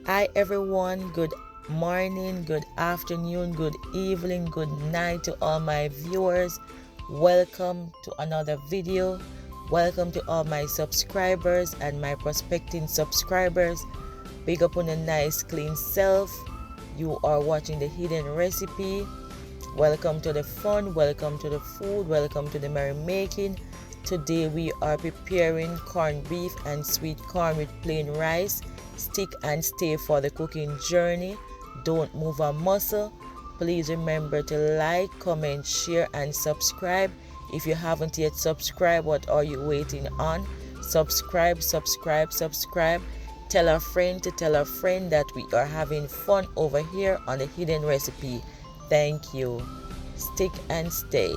Hi everyone, good morning, good afternoon, good evening, good night to all my viewers. Welcome to another video. Welcome to all my subscribers and my prospecting subscribers. Big up on a nice clean self. You are watching the hidden recipe. Welcome to the fun, welcome to the food, welcome to the merrymaking. Today we are preparing corned beef and sweet corn with plain rice. Stick and stay for the cooking journey. Don't move a muscle. Please remember to like, comment, share and subscribe. If you haven't yet subscribed, what are you waiting on? Subscribe, subscribe, subscribe. Tell a friend to tell a friend that we are having fun over here on the hidden recipe. Thank you. Stick and stay.